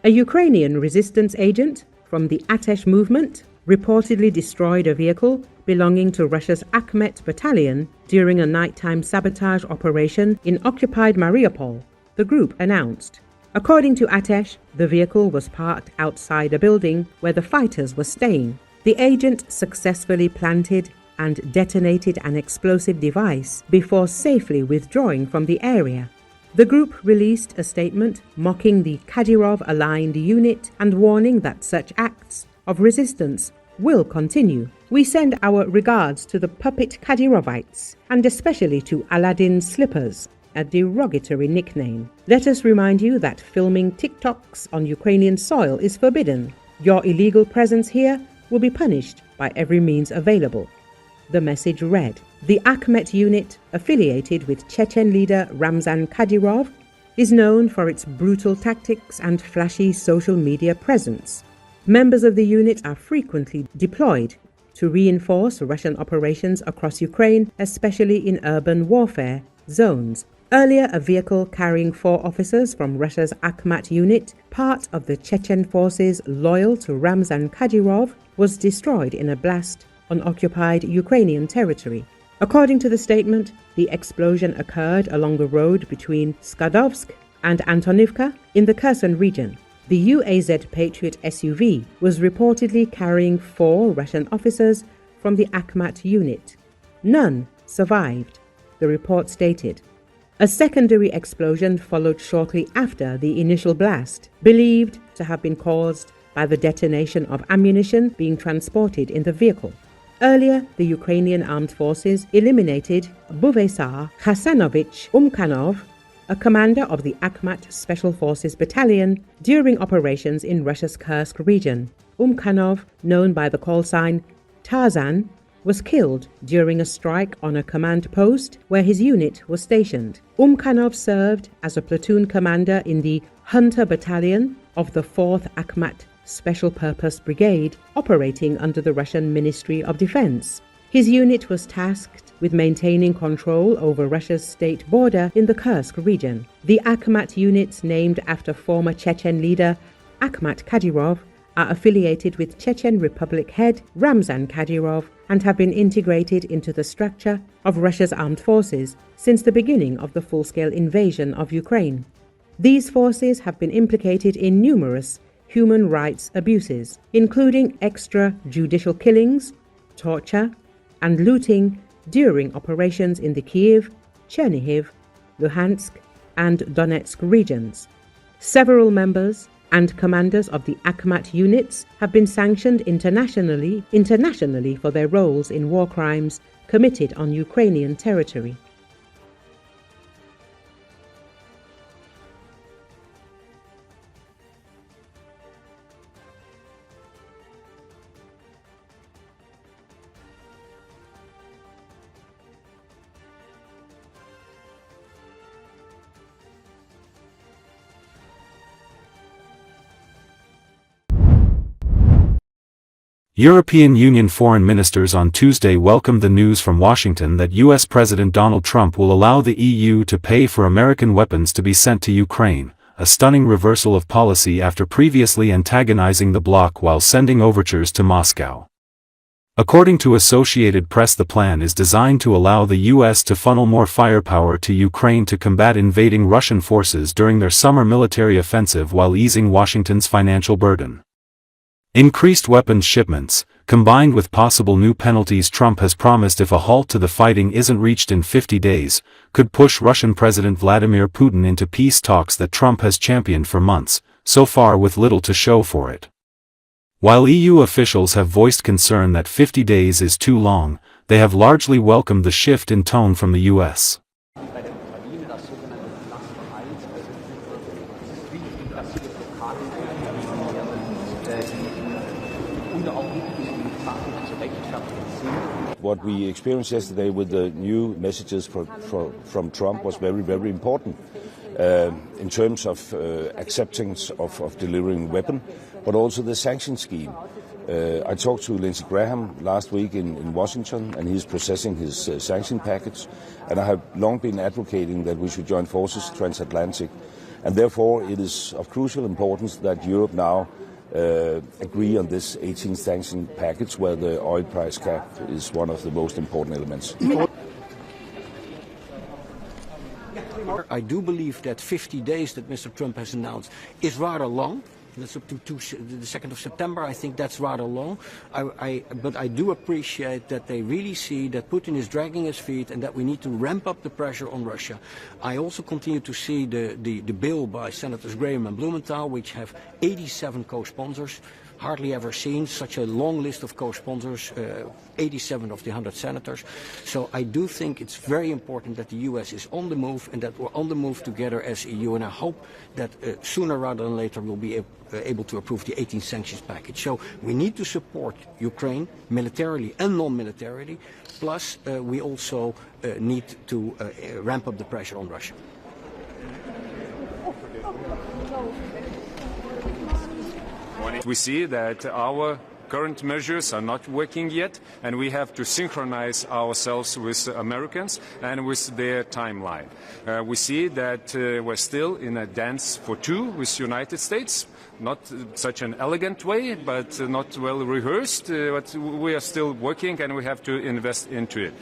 A Ukrainian resistance agent from the Atesh movement reportedly destroyed a vehicle belonging to Russia's Akhmat battalion during a nighttime sabotage operation in occupied Mariupol, the group announced. According to Atesh, the vehicle was parked outside a building where the fighters were staying. The agent successfully planted and detonated an explosive device before safely withdrawing from the area. The group released a statement mocking the Kadyrov-aligned unit and warning that such acts of resistance will continue. We send our regards to the puppet Kadyrovites and especially to Aladdin's Slippers, a derogatory nickname. Let us remind you that filming TikToks on Ukrainian soil is forbidden. Your illegal presence here will be punished by every means available. The message read, the Akhmat unit, affiliated with Chechen leader Ramzan Kadyrov, is known for its brutal tactics and flashy social media presence. Members of the unit are frequently deployed to reinforce Russian operations across Ukraine, especially in urban warfare zones. Earlier, a vehicle carrying 4 officers from Russia's Akhmat unit, part of the Chechen forces loyal to Ramzan Kadyrov, was destroyed in a blast on occupied Ukrainian territory. According to the statement, the explosion occurred along the road between Skadovsk and Antonivka in the Kherson region. The UAZ Patriot SUV was reportedly carrying 4 Russian officers from the Akhmat unit. None survived, the report stated. A secondary explosion followed shortly after the initial blast, believed to have been caused by the detonation of ammunition being transported in the vehicle. Earlier, the Ukrainian armed forces eliminated Bucha Hasanovich Umkanov, a commander of the Akhmat Special Forces Battalion, during operations in Russia's Kursk region. Umkanov, known by the call sign Tarzan, was killed during a strike on a command post where his unit was stationed. Umkanov served as a platoon commander in the Hunter Battalion of the 4th Akhmat Special Purpose Brigade, operating under the Russian Ministry of Defense. His unit was tasked with maintaining control over Russia's state border in the Kursk region. The Akhmat units, named after former Chechen leader Akhmat Kadyrov, are affiliated with Chechen Republic head Ramzan Kadyrov and have been integrated into the structure of Russia's armed forces since the beginning of the full-scale invasion of Ukraine. These forces have been implicated in numerous human rights abuses, including extrajudicial killings, torture, and looting during operations in the Kiev, Chernihiv, Luhansk, and Donetsk regions. Several members and commanders of the Akhmat units have been sanctioned internationally for their roles in war crimes committed on Ukrainian territory. European Union foreign ministers on Tuesday welcomed the news from Washington that U.S. President Donald Trump will allow the EU to pay for American weapons to be sent to Ukraine, a stunning reversal of policy after previously antagonizing the bloc while sending overtures to Moscow. According to Associated Press, the plan is designed to allow the U.S. to funnel more firepower to Ukraine to combat invading Russian forces during their summer military offensive while easing Washington's financial burden. Increased weapons shipments, combined with possible new penalties Trump has promised if a halt to the fighting isn't reached in 50 days, could push Russian President Vladimir Putin into peace talks that Trump has championed for months, so far with little to show for it. While EU officials have voiced concern that 50 days is too long, they have largely welcomed the shift in tone from the US. What we experienced yesterday with the new messages from Trump was very, very important in terms of acceptance of delivering weapon, but also the sanction scheme. I talked to Lindsey Graham last week in Washington, and he's processing his sanction package. And I have long been advocating that we should join forces transatlantic And therefore, it is of crucial importance that Europe now agree on this 18th sanction package, where the oil price cap is one of the most important elements. I do believe that 50 days that Mr. Trump has announced is rather long. That's up to the 2nd of September. I think that's rather long. But I do appreciate that they really see that Putin is dragging his feet and that we need to ramp up the pressure on Russia. I also continue to see the bill by Senators Graham and Blumenthal, which have 87 co-sponsors. Hardly ever seen such a long list of co-sponsors, 87 of the 100 senators. So I do think it's very important that the US is on the move and that we're on the move together as EU. And I hope that sooner rather than later we'll be able to approve the 18th sanctions package. So we need to support Ukraine militarily and non-militarily. Plus we also need to ramp up the pressure on Russia. We see that our current measures are not working yet, and we have to synchronize ourselves with Americans and with their timeline. We see that we're still in a dance for two with the United States. Not such an elegant way, but not well rehearsed, but we are still working and we have to invest into it.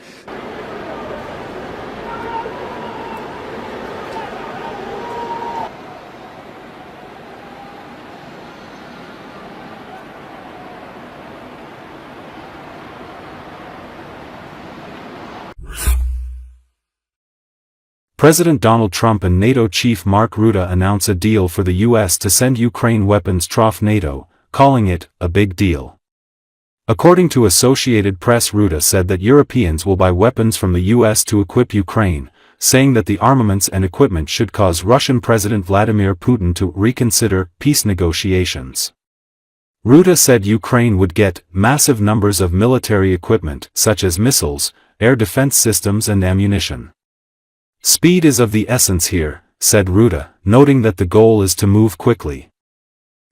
President Donald Trump and NATO chief Mark Rutte announce a deal for the U.S. to send Ukraine weapons to NATO, calling it a big deal. According to Associated Press, Rutte said that Europeans will buy weapons from the U.S. to equip Ukraine, saying that the armaments and equipment should cause Russian President Vladimir Putin to reconsider peace negotiations. Rutte said Ukraine would get massive numbers of military equipment, such as missiles, air defense systems and ammunition. Speed is of the essence here, said Rutte, noting that the goal is to move quickly.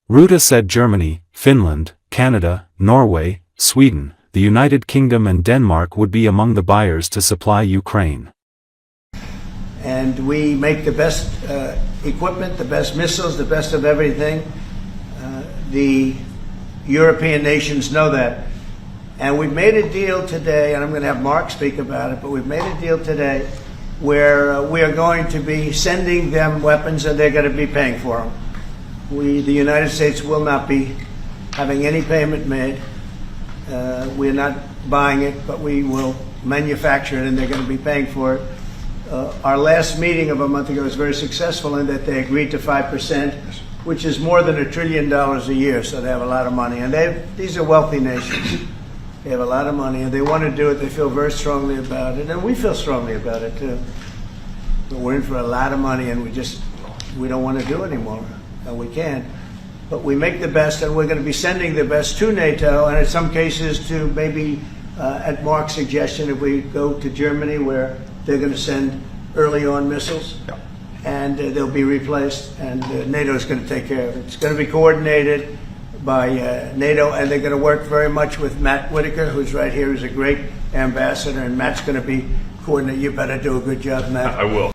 Rutte said Germany, Finland, Canada, Norway, Sweden, the United Kingdom and Denmark would be among the buyers to supply Ukraine. And we make the best equipment, the best missiles, the best of everything. The European nations know that. And we've made a deal today, and I'm going to have Mark speak about it, but we've made a deal today where we are going to be sending them weapons and they're going to be paying for them. The United States will not be having any payment made. We're not buying it, but we will manufacture it and they're going to be paying for it. Our last meeting of a month ago was very successful in that they agreed to 5%, which is more than $1 trillion a year, so they have a lot of money. And these are wealthy nations. They have a lot of money, and they want to do it. They feel very strongly about it, and we feel strongly about it, too. But we're in for a lot of money, and we don't want to do anymore, and we can't. But we make the best, and we're going to be sending the best to NATO, and in some cases to maybe, at Mark's suggestion, if we go to Germany, where they're going to send early on missiles, and they'll be replaced, and NATO is going to take care of it. It's going to be coordinated by NATO, and they're going to work very much with Matt Whitaker, who's right here, who's a great ambassador, and Matt's going to be coordinating. You better do a good job, Matt. I will.